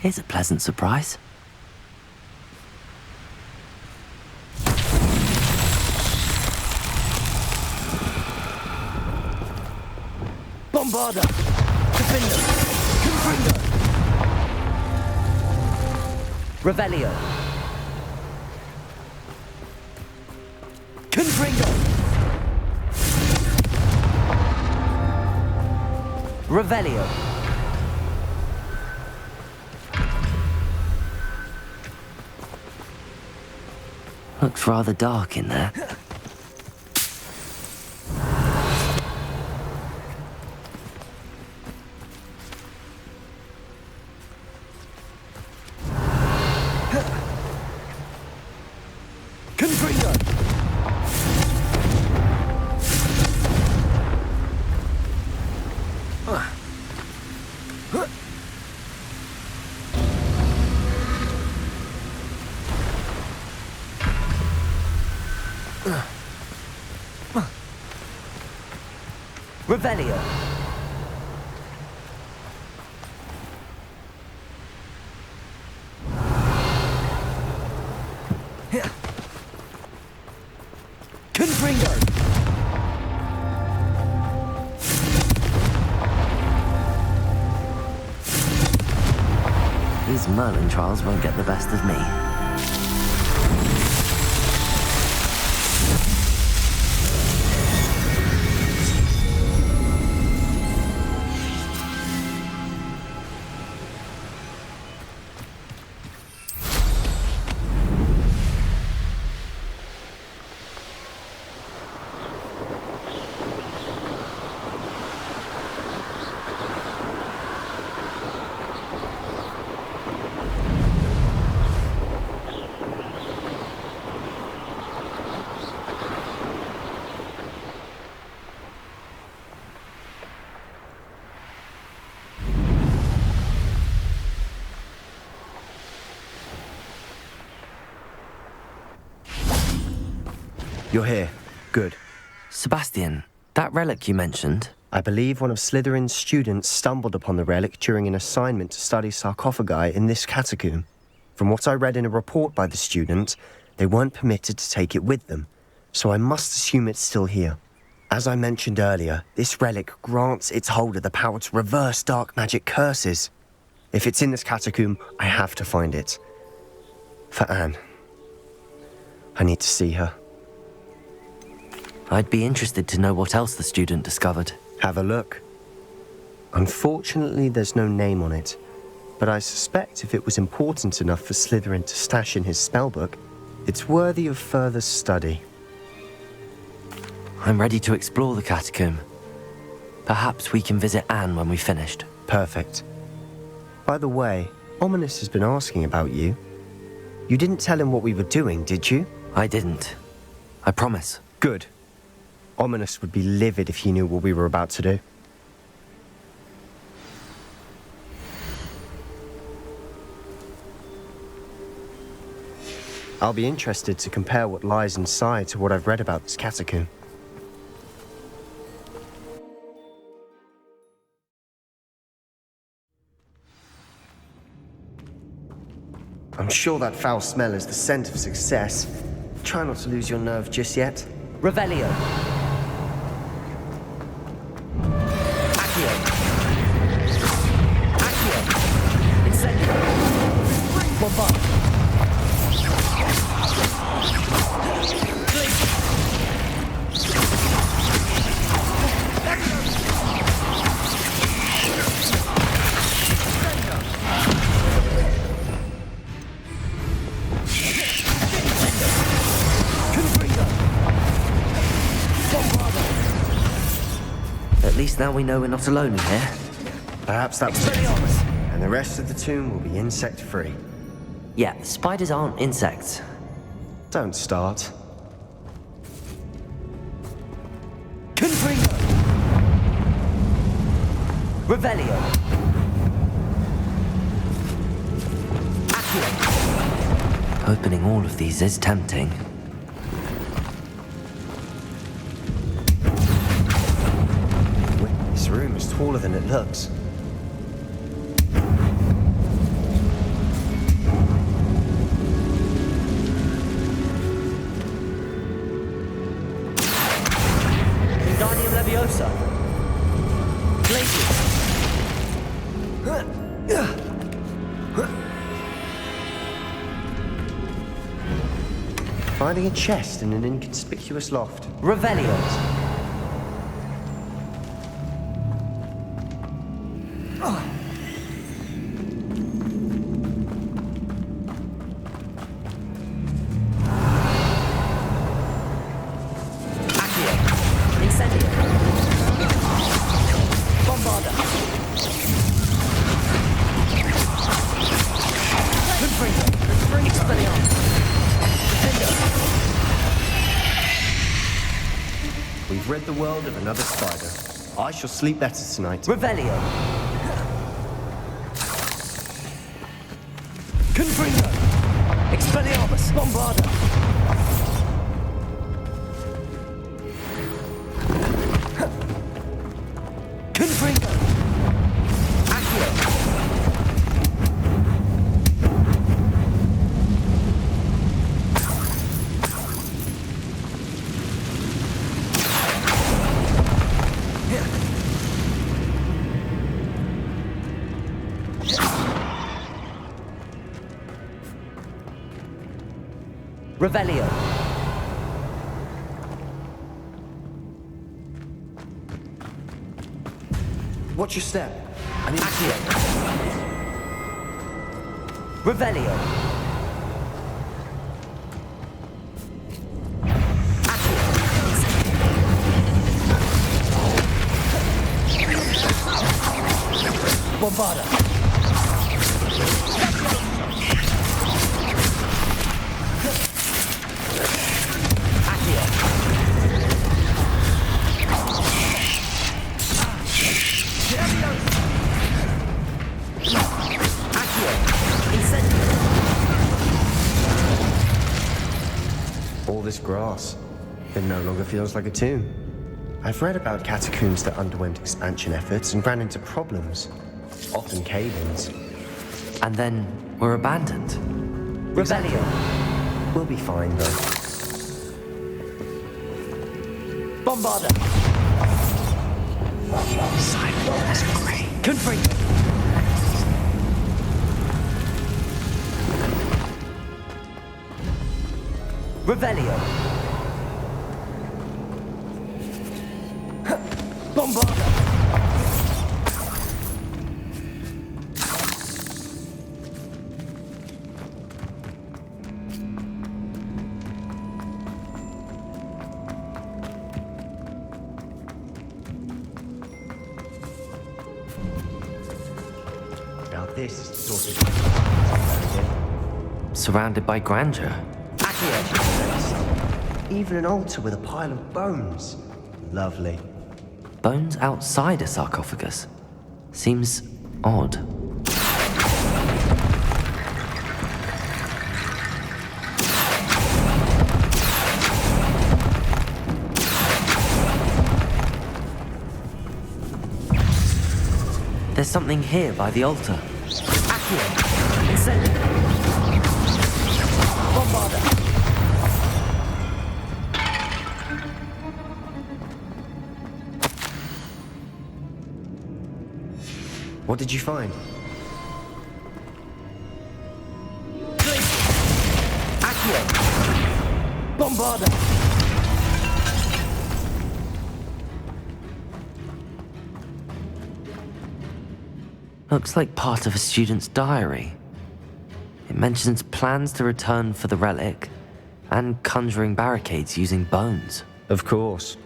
Here's a pleasant surprise. Bombarda! Defender! Confringer! Revelio! Confringer! Revelio! Looks rather dark in there. Confringer! Revelio! Confringer! These Merlin trials won't get the best of me. You're here. Good. Sebastian, that relic you mentioned, I believe one of Slytherin's students stumbled upon the relic during an assignment to study sarcophagi in this catacomb. From what I read in a report by the student, they weren't permitted to take it with them, so I must assume it's still here. As I mentioned earlier, this relic grants its holder the power to reverse dark magic curses. If it's in this catacomb, I have to find it. For Anne. I need to see her. I'd be interested to know what else the student discovered. Have a look. Unfortunately, there's no name on it, but I suspect if it was important enough for Slytherin to stash in his spellbook, it's worthy of further study. I'm ready to explore the catacomb. Perhaps we can visit Anne when we've finished. Perfect. By the way, Ominous has been asking about you. You didn't tell him what we were doing, did you? I didn't. I promise. Good. Ominous would be livid if he knew what we were about to do. I'll be interested to compare what lies inside to what I've read about this catacomb. I'm sure that foul smell is the scent of success. Try not to lose your nerve just yet. Revelio! Accio! Accio! Incendio! Bombard! At least now we know we're not alone in here. Perhaps that was it. And the rest of the tomb will be insect-free. Yeah, spiders aren't insects. Don't start. Confringer! Revelio! Accio! Opening all of these is tempting. This room is taller than it looks. Finding a chest in an inconspicuous loft. Revelio. We've rid the world of another spider. I shall sleep better tonight. Revelio. Confringo. Expelliarmus. Bombarda. Confringo. Accio. Revelio. Watch your step. I need Accio. Revelio. Accio. Bombarda. all this grass. It no longer feels like a tomb. I've read about catacombs that underwent expansion efforts and ran into problems, often cave-ins. And then were abandoned. Revelio. We'll be fine, though. Bombarda. Silent as a grave. Confringo. Revelio. Bombarda. Now this is the sort of... Surrounded by grandeur. Even an altar with a pile of bones. Lovely. Bones outside a sarcophagus. Seems odd. There's something here by the altar. Accio. Incendio. Bombarda. What did you find? Accio. Bombarda. Looks like part of a student's diary. It mentions plans to return for the relic and conjuring barricades using bones. Of course.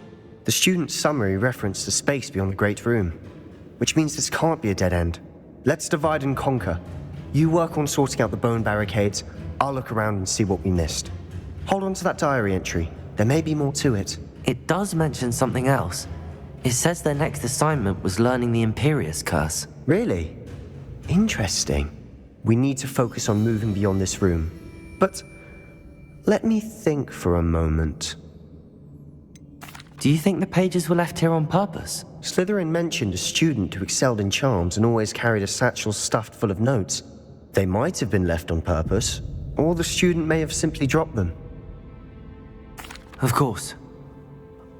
The student's summary referenced the space beyond the Great Room, which means this can't be a dead end. Let's divide and conquer. You work on sorting out the bone barricades, I'll look around and see what we missed. Hold on to that diary entry. There may be more to it. It does mention something else. It says their next assignment was learning the Imperius curse. Really? Interesting. We need to focus on moving beyond this room. But let me think for a moment. Do you think the pages were left here on purpose? Slytherin mentioned a student who excelled in charms and always carried a satchel stuffed full of notes. They might have been left on purpose, or the student may have simply dropped them. Of course.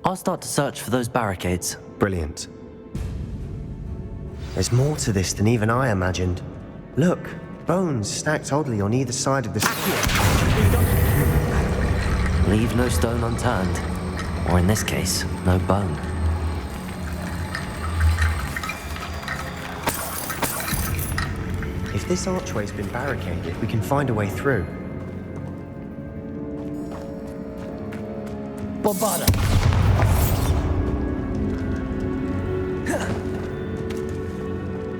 I'll start to search for those barricades. Brilliant. There's more to this than even I imagined. Look, bones stacked oddly on either side of this... Leave no stone unturned. Or in this case, no bone. If this archway's been barricaded, we can find a way through. Bombarda.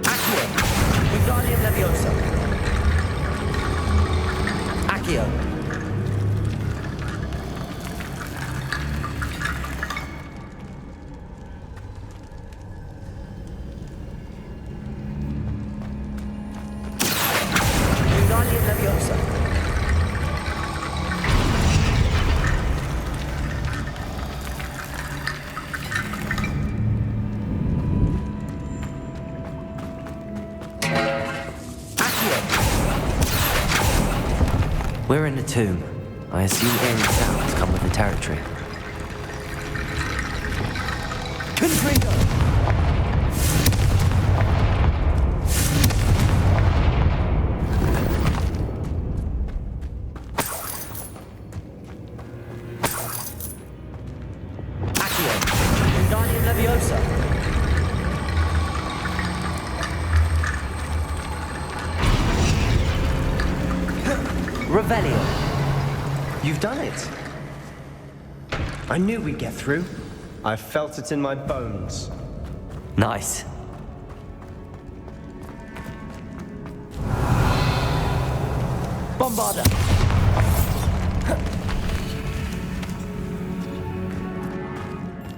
Accio. Wingardium Leviosa. Accio. Wingardium Leviosa. We're in a tomb. I assume eerie sounds come with the territory. Confringo. Accio. Wingardium Leviosa. Revelio. You've done it! I knew we'd get through. I felt it in my bones. Nice. Bombarda.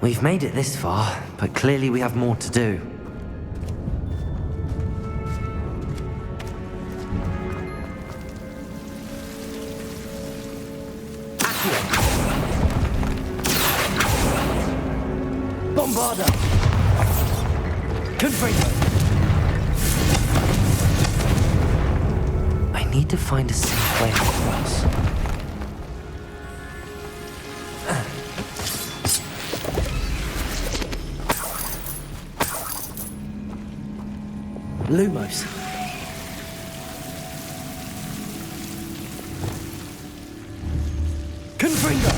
We've made it this far, but clearly we have more to do. Accio. Bombarda. Confringo. I need to find a safe way across. Lumos. Confringo.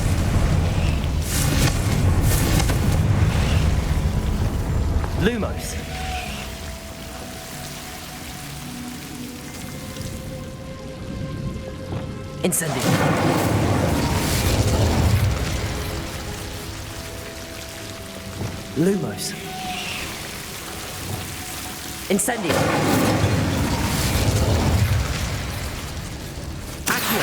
Lumos. Incendio. Lumos. Incendio. Accio.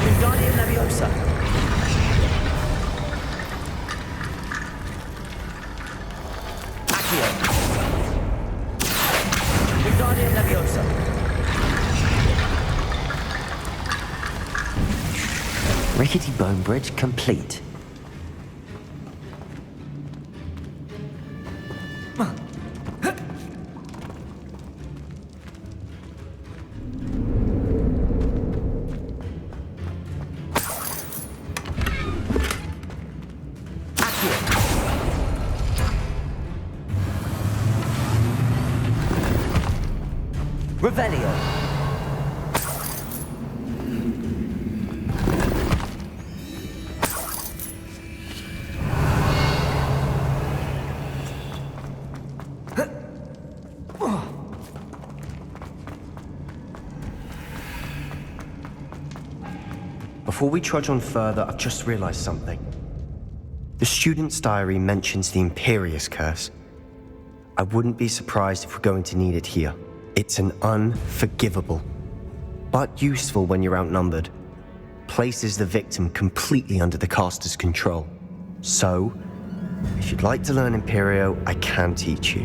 Wingardium Leviosa. Accio. Wingardium Leviosa. Rickety bone bridge complete. Revelio. Before we trudge on further, I've just realized something. The student's diary mentions the Imperious Curse. I wouldn't be surprised if we're going to need it here. It's an unforgivable, but useful when you're outnumbered. Places the victim completely under the caster's control. So, if you'd like to learn Imperio, I can teach you.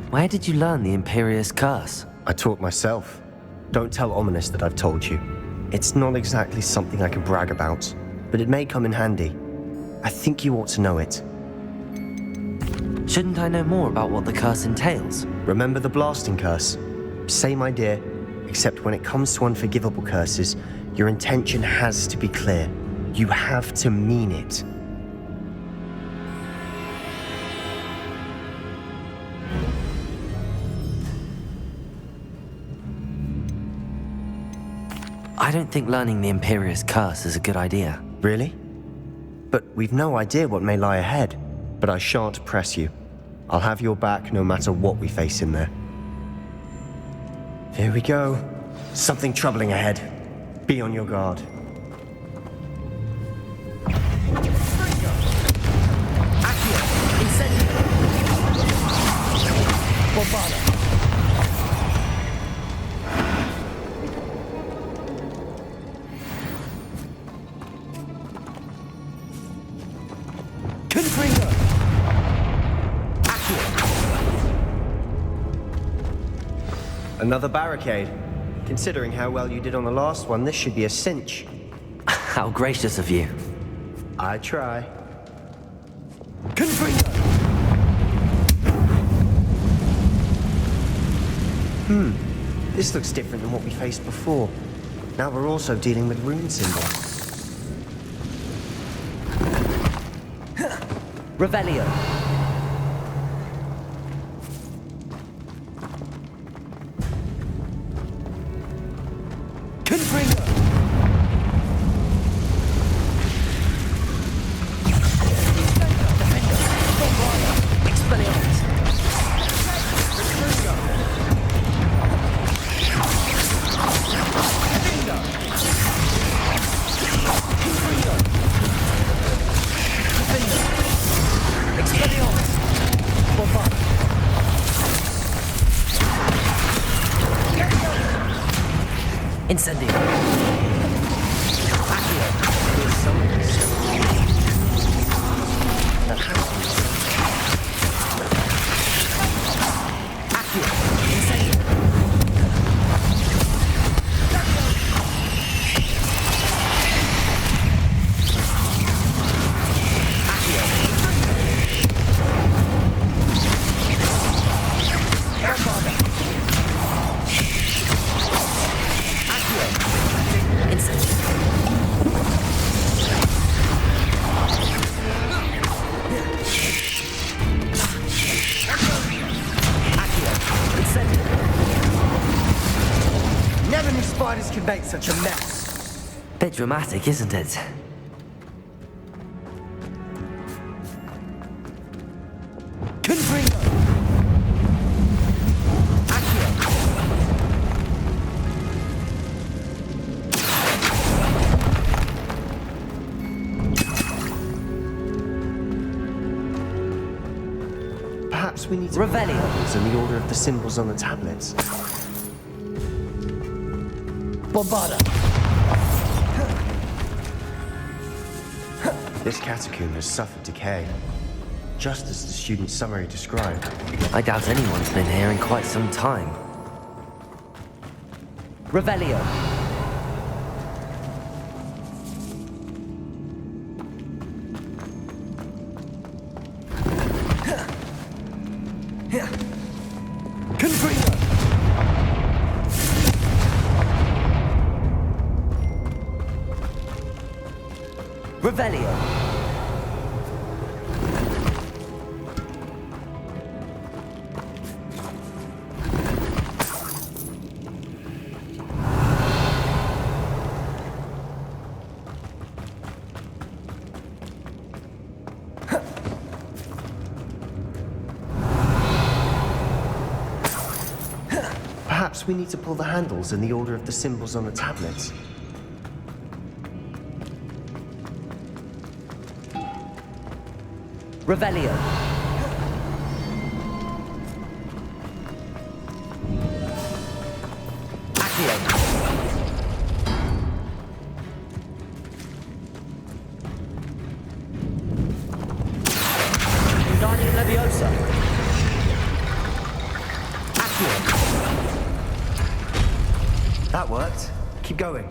Where did you learn the Imperious Curse? I taught myself. Don't tell Ominous that I've told you. It's not exactly something I can brag about, but it may come in handy. I think you ought to know it. Shouldn't I know more about what the curse entails? Remember the blasting curse? Same idea, except when it comes to unforgivable curses, your intention has to be clear. You have to mean it. I don't think learning the Imperious Curse is a good idea. Really? But we've no idea what may lie ahead. But I shan't press you. I'll have your back no matter what we face in there. Here we go. Something troubling ahead. Be on your guard. Accio. Incendio. Bombada. Confringo. Accio. Another barricade. Considering how well you did on the last one, this should be a cinch. How gracious of you. I try. Confringo. This looks different than what we faced before. Now we're also dealing with rune symbols. Revelio. Confringo. Expelliarmus. Expelliarmus. Bombard. Incendio. Accio. Accio. Incendio. Accio. Bombada. Accio. Incendio. Accio. Incendio. Never knew spiders could make such a mess. Bit dramatic, isn't it? Confringo. Accio. Perhaps we need to Revelio. in the order of the symbols on the tablets. Bombada. This catacomb has suffered decay, just as the student's summary described. I doubt anyone's been here in quite some time. Revelio. Confringo. Revelio. Perhaps we need to pull the handles in the order of the symbols on the tablets. Revelio. Accio. Wingardium Leviosa. Accio. That worked. Keep going.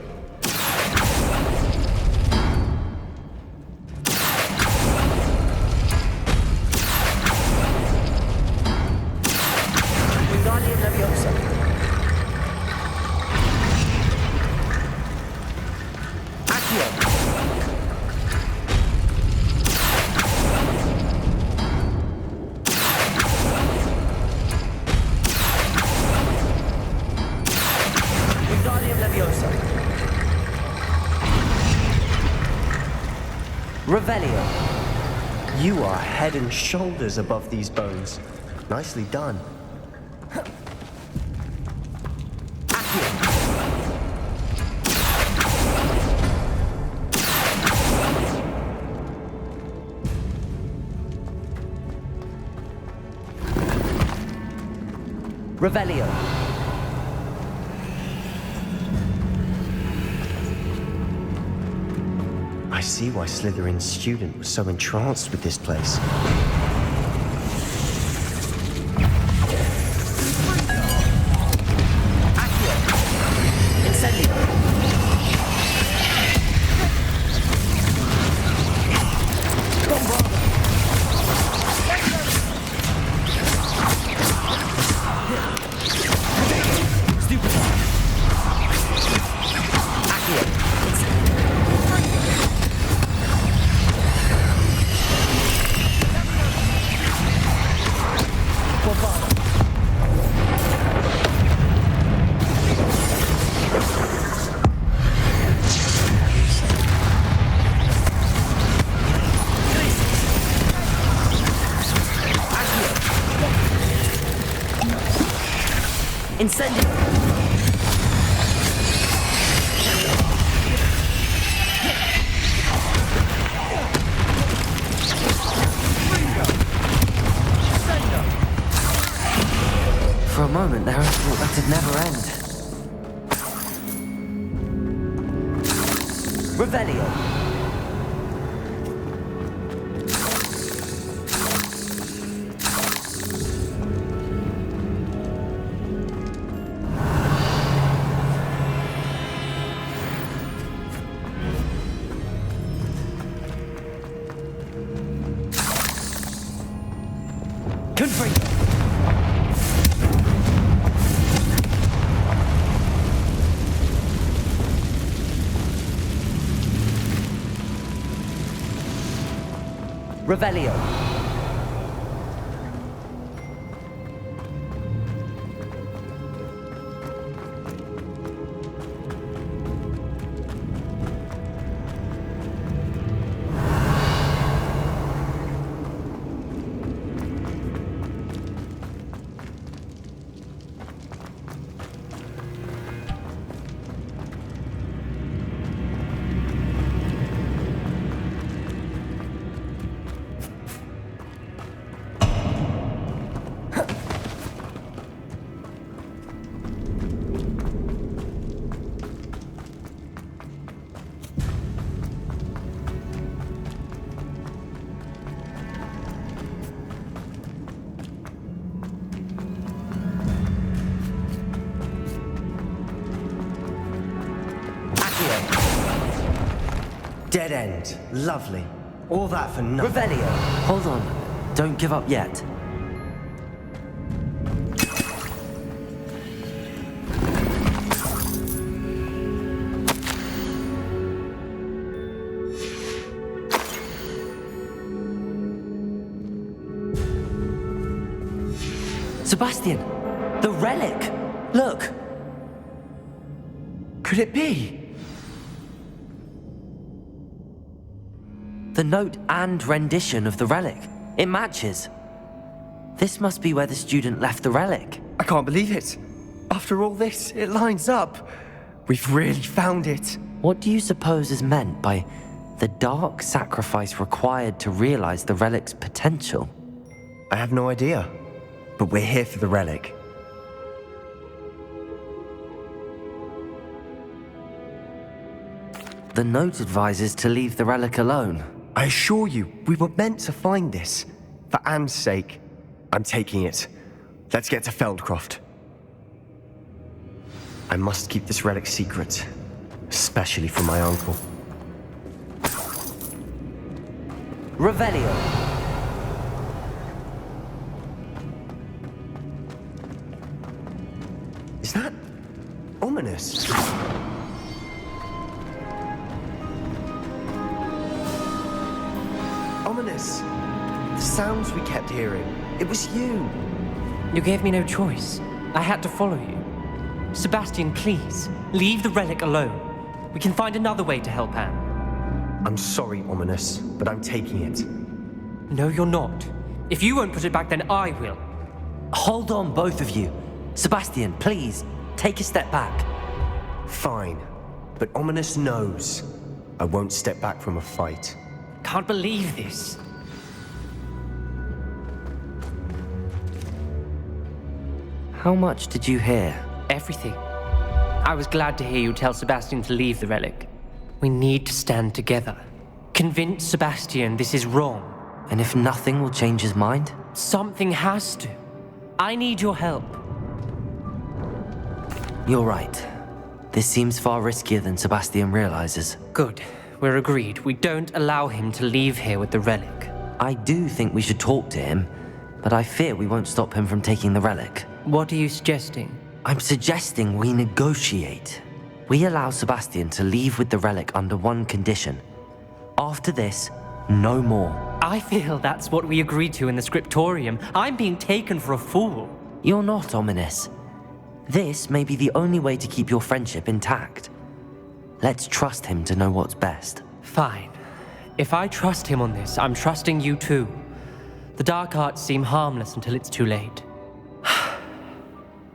Revelio. You are head and shoulders above these bones. Nicely done. Revelio. I see why Slytherin's student was so entranced with this place. Incendio. For a moment there, I thought that it'd never end. Revelio. Revelio. Dead end. Lovely. All that for nothing. Revelio. Hold on. Don't give up yet. Sebastian! The relic! Look! Could it be? The note and rendition of the relic. It matches. This must be where the student left the relic. I can't believe it. After all this, it lines up. We've really found it. What do you suppose is meant by the dark sacrifice required to realize the relic's potential? I have no idea. But we're here for the relic. The note advises to leave the relic alone. I assure you, we were meant to find this. For Anne's sake, I'm taking it. Let's get to Feldcroft. I must keep this relic secret, especially from my uncle. Revelio. Is that ominous? Ominous. The sounds we kept hearing. It was you. You gave me no choice. I had to follow you. Sebastian, please, leave the relic alone. We can find another way to help Anne. I'm sorry, Ominous, but I'm taking it. No, you're not. If you won't put it back, then I will. Hold on, both of you. Sebastian, please, take a step back. Fine, but Ominous knows I won't step back from a fight. Can't believe this. How much did you hear? Everything. I was glad to hear you tell Sebastian to leave the relic. We need to stand together. Convince Sebastian this is wrong. And if nothing will change his mind? Something has to. I need your help. You're right. This seems far riskier than Sebastian realizes. Good. We're agreed. We don't allow him to leave here with the relic. I do think we should talk to him, but I fear we won't stop him from taking the relic. What are you suggesting? I'm suggesting we negotiate. We allow Sebastian to leave with the relic under one condition. After this, no more. I feel that's what we agreed to in the scriptorium. I'm being taken for a fool. You're not, Ominous. This may be the only way to keep your friendship intact. Let's trust him to know what's best. Fine. If I trust him on this, I'm trusting you too. The dark arts seem harmless until it's too late.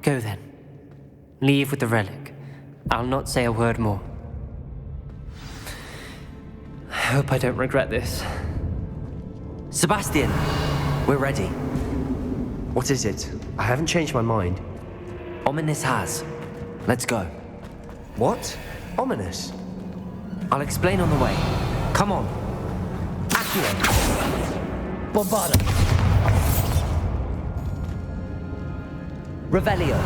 Go then. Leave with the relic. I'll not say a word more. I hope I don't regret this. Sebastian, we're ready. What is it? I haven't changed my mind. Ominous has. Let's go. What? Ominous? I'll explain on the way. Come on. Accio. Bombarda. Revelio.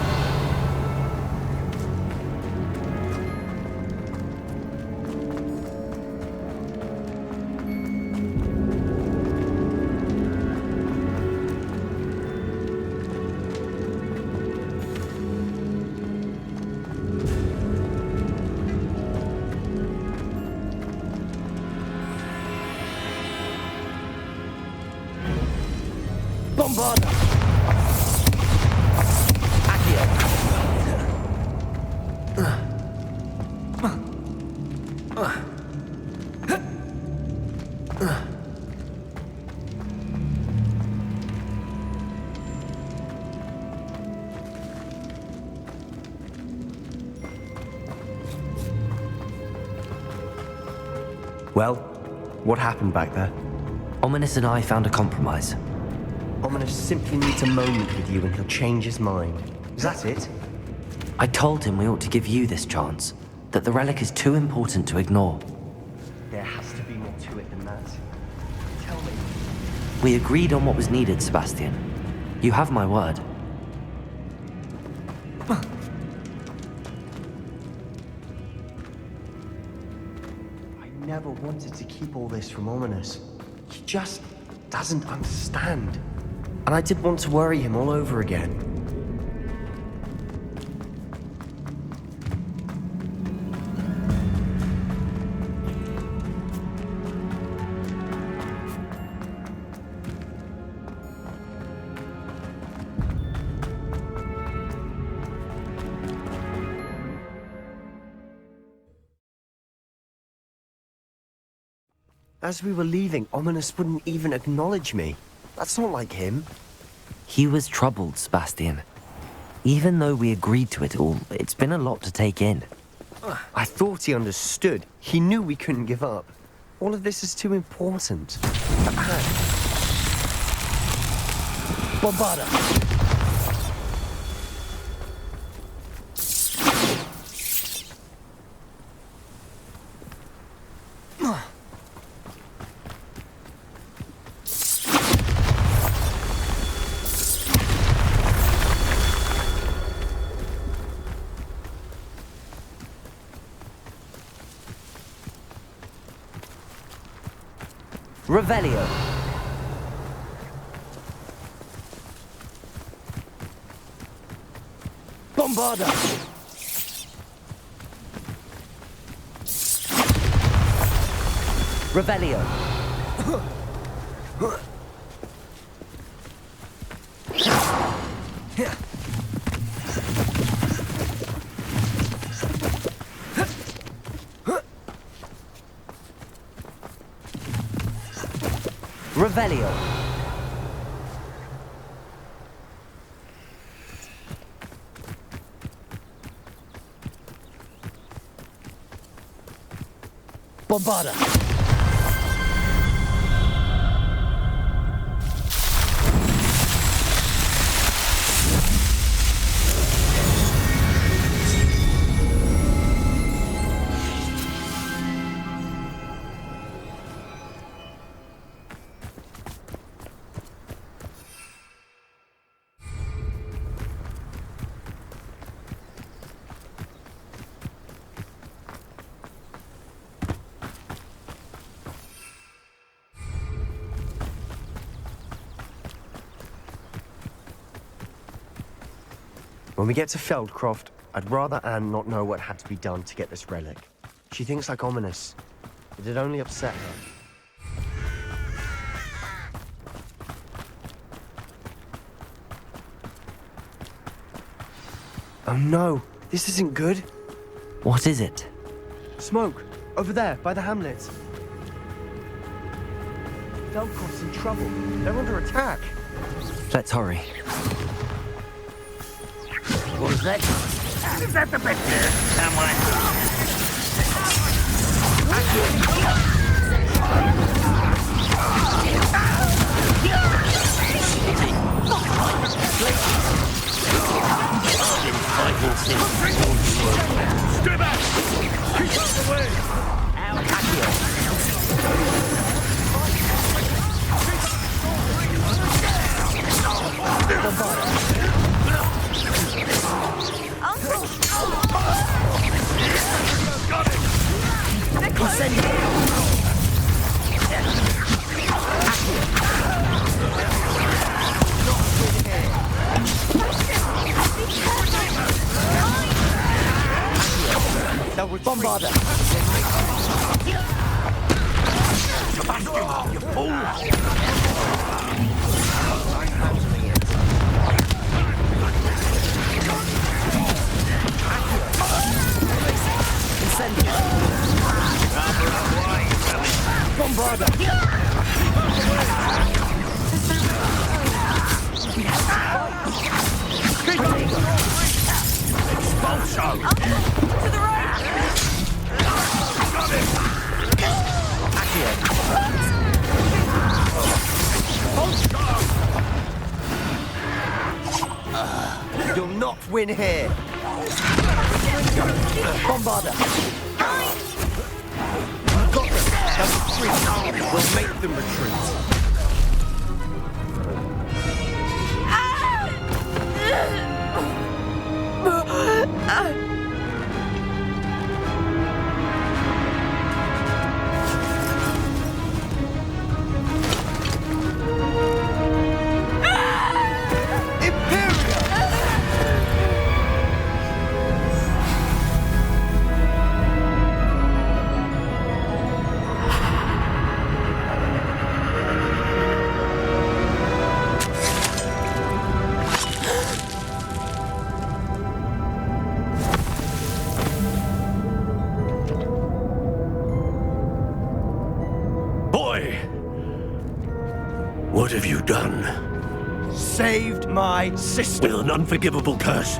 Bombarda. Well, what happened back there? Ominous and I found a compromise. Ominous simply needs a moment with you and he'll change his mind. Is that it? I told him we ought to give you this chance, that the relic is too important to ignore. There has to be more to it than that. Tell me. We agreed on what was needed, Sebastian. You have my word. I never wanted to keep all this from Ominous. He just doesn't understand. And I did want to worry him all over again. As we were leaving, Ominous wouldn't even acknowledge me. That's not like him. He was troubled, Sebastian. Even though we agreed to it all, it's been a lot to take in. I thought he understood. He knew we couldn't give up. All of this is too important. Bombarda. Revelio. Bombarda. Revelio. Revelio. Bombarda. When we get to Feldcroft, I'd rather Anne not know what had to be done to get this relic. She thinks like ominous. It'd only upset her. Oh no, this isn't good. What is it? Smoke, over there, by the hamlet. Feldcroft's in trouble. They're under attack. Let's hurry. What was that? Is that the best there? Stay back! Keep out the way! Bombarda. Sebastian, you fool! Bombarda. To the right! Got it! You'll not win here. Bombarda. Got them. They'll retreat. We'll make them retreat. What have you done? Saved my sister. With an unforgivable curse.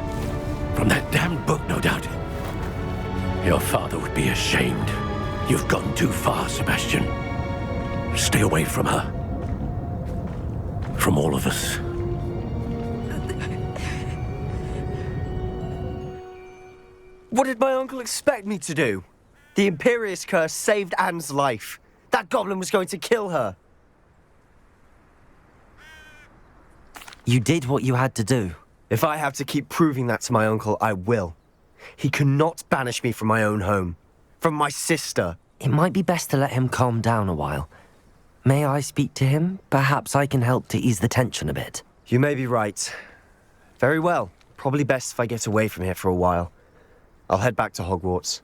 From that damned book, no doubt. Your father would be ashamed. You've gone too far, Sebastian. Stay away from her. From all of us. What did my uncle expect me to do? The Imperious curse saved Anne's life. That goblin was going to kill her. You did what you had to do. If I have to keep proving that to my uncle, I will. He cannot banish me from my own home. From my sister. It might be best to let him calm down a while. May I speak to him? Perhaps I can help to ease the tension a bit. You may be right. Very well. Probably best if I get away from here for a while. I'll head back to Hogwarts.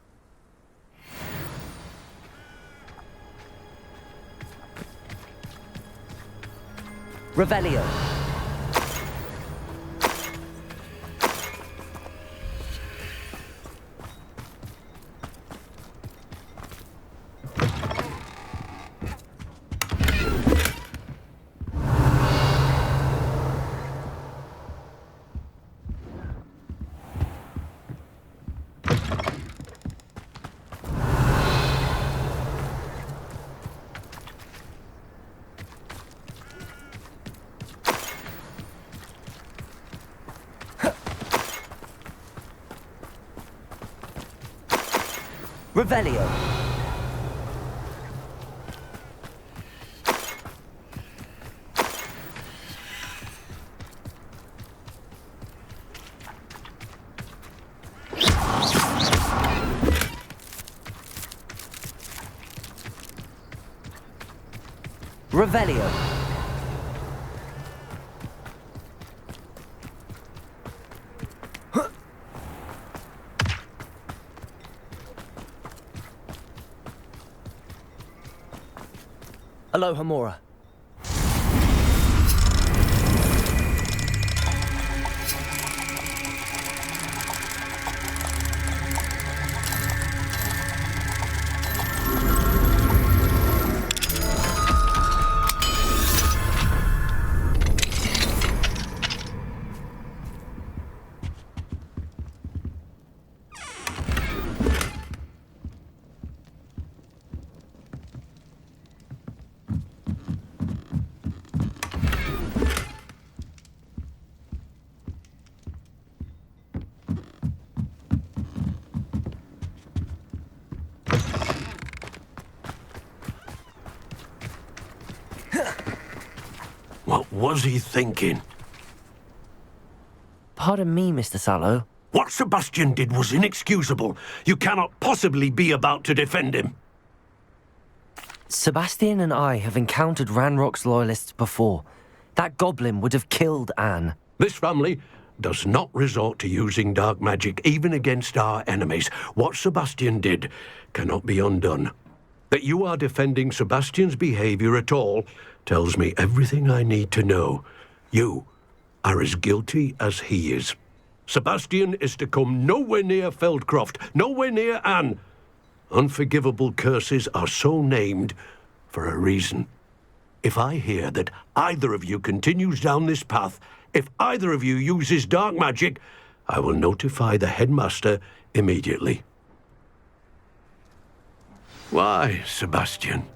Revelio. Revelio. Revelio. Aloha Mora. What was he thinking? Pardon me, Mr. Sallow. What Sebastian did was inexcusable. You cannot possibly be about to defend him. Sebastian and I have encountered Ranrock's loyalists before. That goblin would have killed Anne. This family does not resort to using dark magic even against our enemies. What Sebastian did cannot be undone. That you are defending Sebastian's behavior at all tells me everything I need to know. You are as guilty as he is. Sebastian is to come nowhere near Feldcroft, nowhere near Anne. Unforgivable curses are so named for a reason. If I hear that either of you continues down this path, if either of you uses dark magic, I will notify the headmaster immediately. Why, Sebastian?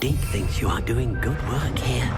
Deke thinks you are doing good work here.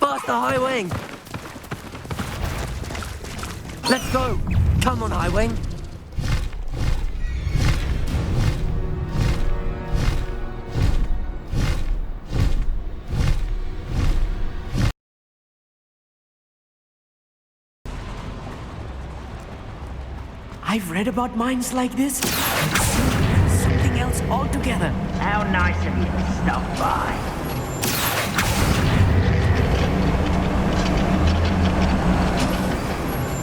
Past the high wing! Let's go! Come on, high wing! I've read about mines like this. Something else altogether. How nice of you to stop by.